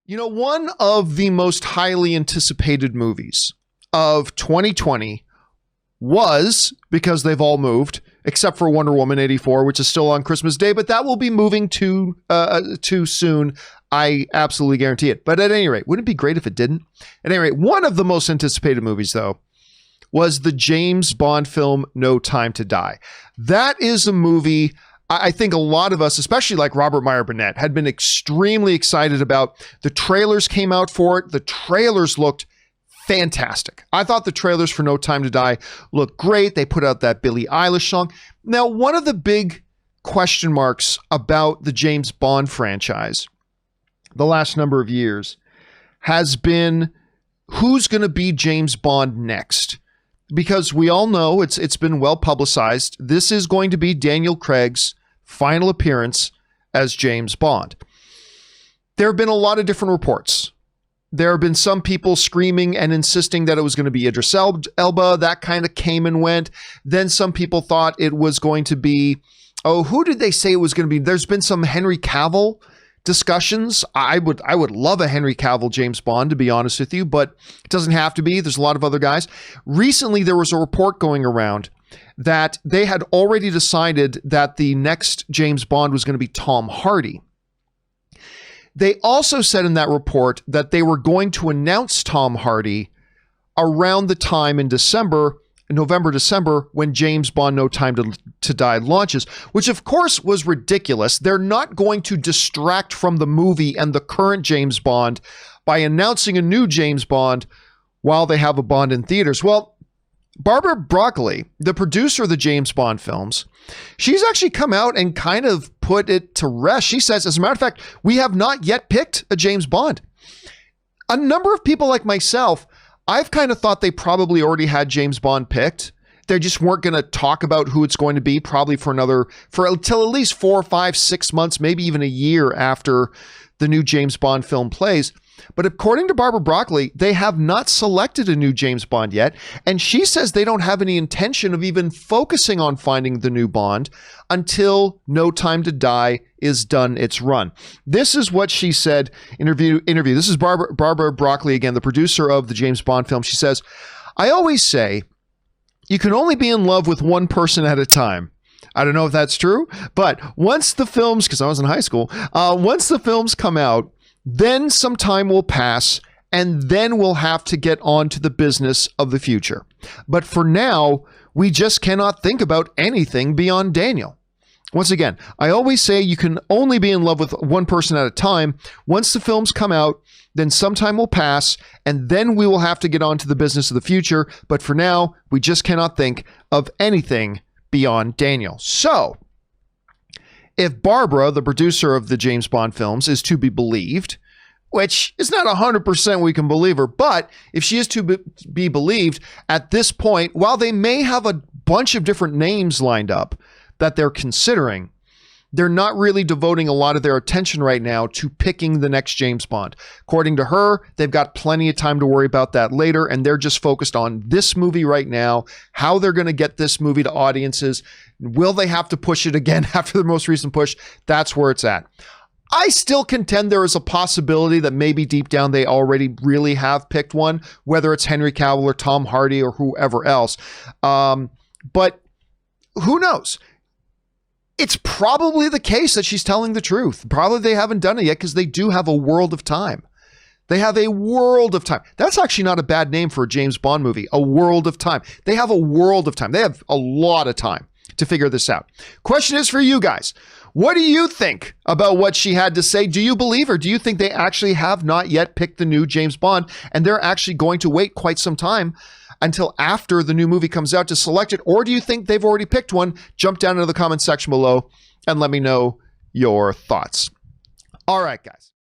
You know, one of the most highly anticipated movies of 2020 was, because they've all moved, except for Wonder Woman 84, which is still on Christmas Day, but that will be moving too soon. I absolutely guarantee it. But at any rate, wouldn't it be great if it didn't? At any rate, one of the most anticipated movies, though, was the James Bond film No Time to Die. That is a movie I think a lot of us, especially like Robert Meyer Burnett, had been extremely excited about. The trailers came out for it. The trailers looked fantastic. I thought the trailers for No Time to Die looked great. They put out that Billie Eilish song. Now, one of the big question marks about the James Bond franchise the last number of years has been who's going to be James Bond next. Because we all know it's been well publicized. This is going to be Daniel Craig's final appearance as James Bond. There have been a lot of different reports. There have been some people screaming and insisting that it was going to be Idris Elba. That kind of came and went. Then some people thought it was going to be, who did they say it was going to be? There's been some Henry Cavill discussions. I would love a Henry Cavill James Bond, to be honest with you, but it doesn't have to be. There's a lot of other guys. Recently, there was a report going around that they had already decided that the next James Bond was going to be Tom Hardy. They also said in that report that they were going to announce Tom Hardy around the time in November, December, when James Bond No Time to Die launches, which of course was ridiculous. They're not going to distract from the movie and the current James Bond by announcing a new James Bond while they have a Bond in theaters. Well, Barbara Broccoli, the producer of the James Bond films, she's actually come out and kind of put it to rest. She says, as a matter of fact, we have not yet picked a James Bond. A number of people like myself, I've kind of thought they probably already had James Bond picked. They just weren't going to talk about who it's going to be probably until at least 4, 5, 6 months, maybe even a year after the new James Bond film plays. But according to Barbara Broccoli, they have not selected a new James Bond yet. And she says they don't have any intention of even focusing on finding the new Bond until No Time to Die is done its run. This is what she said interview. This is Barbara Broccoli again, the producer of the James Bond film. She says, I always say you can only be in love with one person at a time. I don't know if that's true, but once the films, because I was in high school, once the films come out, then some time will pass, and then we'll have to get on to the business of the future. But for now, we just cannot think about anything beyond Daniel. Once again, I always say you can only be in love with one person at a time. Once the films come out, then some time will pass, and then we will have to get on to the business of the future. But for now, we just cannot think of anything beyond Daniel. So, if Barbara, the producer of the James Bond films, is to be believed, which is not 100% we can believe her, but if she is to be believed at this point, while they may have a bunch of different names lined up that they're considering, they're not really devoting a lot of their attention right now to picking the next James Bond. According to her, they've got plenty of time to worry about that later, and they're just focused on this movie right now, how they're going to get this movie to audiences. Will they have to push it again after the most recent push? That's where it's at. I still contend there is a possibility that maybe deep down they already really have picked one, whether it's Henry Cavill or Tom Hardy or whoever else. But who knows? It's probably the case that she's telling the truth. Probably they haven't done it yet because they do have a world of time. They have a world of time. That's actually not a bad name for a James Bond movie, a world of time. They have a world of time. They have a lot of time to figure this out. Question is for you guys. What do you think about what she had to say? Do you believe her? Do you think they actually have not yet picked the new James Bond and they're actually going to wait quite some time until after the new movie comes out to select it? Or do you think they've already picked one? Jump down into the comment section below and let me know your thoughts. All right, guys.